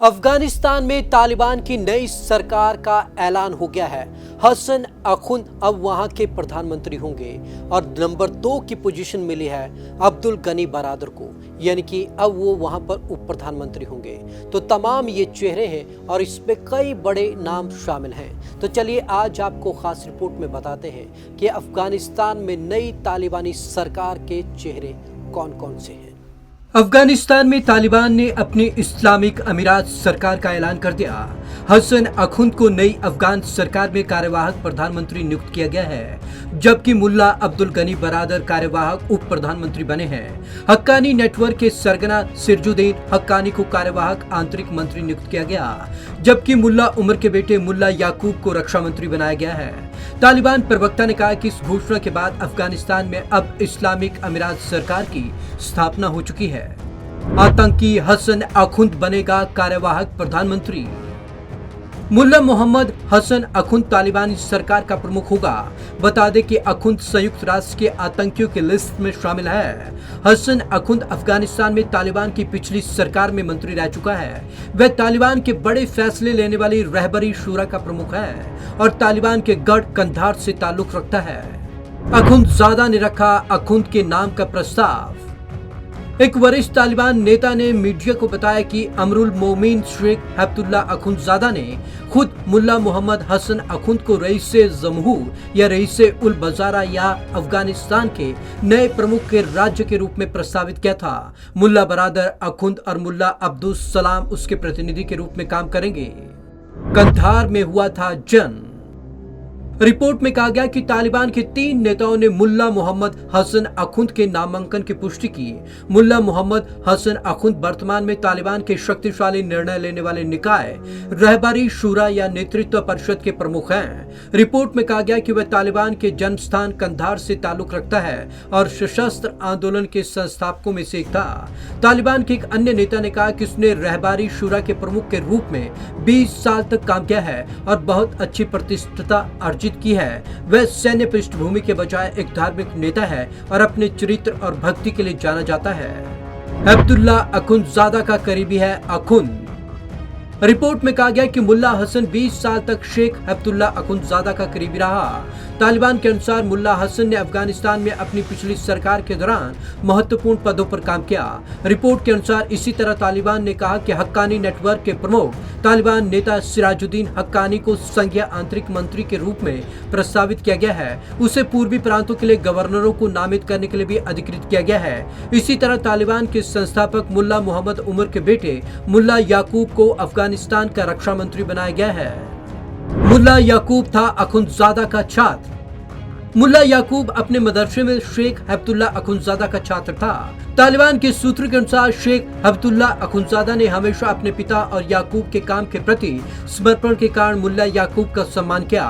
अफगानिस्तान में तालिबान की नई सरकार का ऐलान हो गया है। हसन अखुंद अब वहां के प्रधानमंत्री होंगे और नंबर 2 की पोजीशन मिली है अब्दुल गनी बरादर को, यानी कि अब वो वहां पर उप प्रधानमंत्री होंगे। तो तमाम ये चेहरे हैं और इसमें कई बड़े नाम शामिल हैं। तो चलिए आज आपको खास रिपोर्ट में बताते हैं कि अफगानिस्तान में नई तालिबानी सरकार के चेहरे कौन कौन से हैं। अफगानिस्तान में तालिबान ने अपनी इस्लामिक अमीरात सरकार का ऐलान कर दिया। हसन अखुंद को नई अफगान सरकार में कार्यवाहक प्रधानमंत्री नियुक्त किया गया है, जबकि मुल्ला अब्दुल गनी बरादर कार्यवाहक उप प्रधानमंत्री बने हैं। हक्कानी नेटवर्क के सरगना सिरजुद्दीन हक्कानी को कार्यवाहक आंतरिक मंत्री नियुक्त किया गया, जबकि मुल्ला उमर के बेटे मुल्ला याकूब को रक्षा मंत्री बनाया गया है। तालिबान प्रवक्ता ने कहा कि इस घोषणा के बाद अफगानिस्तान में अब इस्लामिक अमीरात सरकार की स्थापना हो चुकी है। आतंकी हसन अखुंद बनेगा कार्यवाहक प्रधानमंत्री। मुल्ला मोहम्मद हसन अखुंद तालिबानी सरकार का प्रमुख होगा। बता दें कि अखुंद संयुक्त राष्ट्र के आतंकियों की लिस्ट में शामिल है। हसन अखुंद अफगानिस्तान में तालिबान की पिछली सरकार में मंत्री रह चुका है। वह तालिबान के बड़े फैसले लेने वाली रहबरी शूरा का प्रमुख है और तालिबान के गढ़ कंधार से ताल्लुक रखता है। अखुंदजादा ने रखा अखुंद के नाम का प्रस्ताव। एक वरिष्ठ तालिबान नेता ने मीडिया को बताया कि अमरुल मोमिन शेख हब्तुल्ला अखुंदजादा ने खुद मुल्ला मोहम्मद हसन अखुंद को रईसे जमहूर या रईसे उल बजारा या अफगानिस्तान के नए प्रमुख के राज्य के रूप में प्रस्तावित किया था। मुल्ला बरादर अखुंद और मुल्ला अब्दुल सलाम उसके प्रतिनिधि के रूप में काम करेंगे। कंधार में हुआ था जंग। रिपोर्ट में कहा गया कि तालिबान के 3 नेताओं ने मुल्ला मोहम्मद हसन अखुंद के नामांकन की पुष्टि की। मुल्ला मोहम्मद हसन अखुंद वर्तमान में तालिबान के शक्तिशाली निर्णय लेने वाले निकाय रहबरी शूरा या नेतृत्व परिषद के प्रमुख हैं। रिपोर्ट में कहा गया कि वह तालिबान के जन्म स्थान कंधार से ताल्लुक रखता है और सशस्त्र आंदोलन के संस्थापकों में से एक था। तालिबान के एक अन्य नेता ने कहा कि उसने रहबरी शूरा के प्रमुख के रूप में 20 साल तक काम किया है और बहुत अच्छी प्रतिष्ठिता अर्जित की है। वह सैन्य पृष्ठभूमि के बजाय एक धार्मिक नेता है और अपने चरित्र और भक्ति के लिए जाना जाता है। अब्दुल्ला अखुंदजादा का करीबी है अखुंद। रिपोर्ट में कहा गया कि मुल्ला हसन 20 साल तक शेख अब्दुल्ला अखुंदजादा का करीबी रहा। तालिबान के अनुसार मुल्ला हसन ने अफगानिस्तान में अपनी पिछली सरकार के दौरान महत्वपूर्ण पदों पर काम किया। रिपोर्ट के अनुसार इसी तरह तालिबान ने कहा कि हक्कानी नेटवर्क के प्रमुख तालिबान नेता सिराजुद्दीन हक्कानी को संघीय आंतरिक मंत्री के रूप में प्रस्तावित किया गया है। उसे पूर्वी प्रांतों के लिए गवर्नरों को नामित करने के लिए भी अधिकृत किया गया है। इसी तरह तालिबान के संस्थापक मुल्ला मोहम्मद उमर के बेटे मुल्ला याकूब को अफगानिस्तान का रक्षा मंत्री बनाया गया है। मुल्ला याकूब था अखुंदजादा का छात्र। मुल्ला याकूब अपने मदरसे में शेख हब्तुल्ला अखुंदजादा का छात्र था। तालिबान के सूत्र के अनुसार शेख हब्तुल्ला अखुंदजादा ने हमेशा अपने पिता और याकूब के काम के प्रति समर्पण के कारण मुल्ला याकूब का सम्मान किया।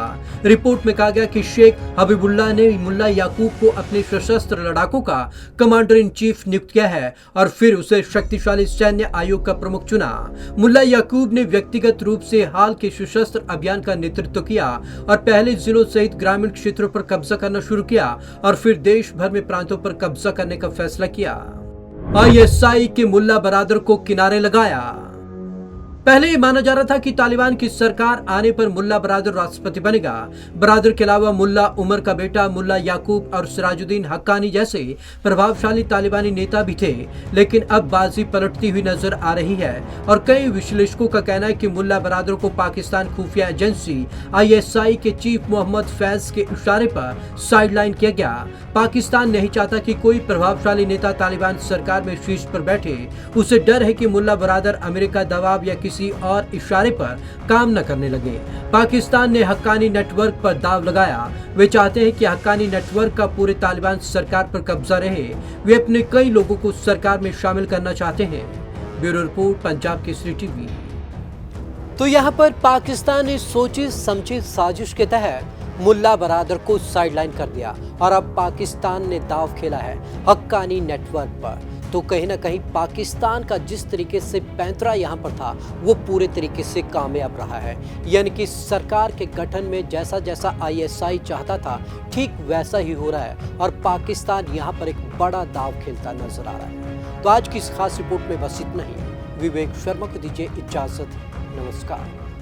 रिपोर्ट में कहा गया कि शेख हबीबुल्लाह ने मुल्ला याकूब को अपने सशस्त्र लड़ाकों का कमांडर इन चीफ नियुक्त किया है और फिर उसे शक्तिशाली सैन्य आयोग का प्रमुख चुना। मुल्ला याकूब ने व्यक्तिगत रूप से हाल के सशस्त्र अभियान का नेतृत्व किया और पहले जिलों सहित ग्रामीण क्षेत्रों पर कब्जा करना शुरू किया और फिर देश भर में प्रांतों पर कब्जा करने का फैसला किया। आईएसआई के मुल्ला बरादर को किनारे लगाया। पहले ये माना जा रहा था कि तालिबान की सरकार आने पर मुल्ला बरादर राष्ट्रपति बनेगा। बरादर के अलावा मुल्ला उमर का बेटा मुल्ला याकूब और सिराजुद्दीन हक्कानी जैसे प्रभावशाली तालिबानी नेता भी थे, लेकिन अब बाजी पलटती हुई नजर आ रही है और कई विश्लेषकों का कहना है कि मुल्ला बरादर को पाकिस्तान खुफिया एजेंसी आईएसआई के चीफ मोहम्मद फैज के इशारे पर साइडलाइन किया गया। पाकिस्तान नहीं चाहता कि कोई प्रभावशाली नेता तालिबान सरकार में शीर्ष पर बैठे। उसे डर है कि मुल्ला बरादर अमेरिका दबाव या किसी और इशारे पर काम न करने लगे। पाकिस्तान ने हक्कानी नेटवर्क पर दाव लगाया। वे चाहते हैं कि हक्कानी नेटवर्क का पूरे तालिबान सरकार पर कब्जा रहे। वे अपने कई लोगों को सरकार में शामिल करना चाहते हैं। Bureau report, Punjab Kesari TV. तो यहाँ पर पाकिस्तान ने सोची समझी साजिश के तहत मुल्ला बरादर को साइडलाइन कर दिया और अब पाकिस्तान ने दाव खेला है हक्कानी नेटवर्क पर। तो कहीं ना कहीं पाकिस्तान का जिस तरीके से पैंतरा यहाँ पर था वो पूरे तरीके से कामयाब रहा है। यानी कि सरकार के गठन में जैसा जैसा आईएसआई चाहता था ठीक वैसा ही हो रहा है और पाकिस्तान यहाँ पर एक बड़ा दाव खेलता नजर आ रहा है। तो आज की इस खास रिपोर्ट में बस इतना ही। विवेक शर्मा को दीजिए इजाजत। नमस्कार।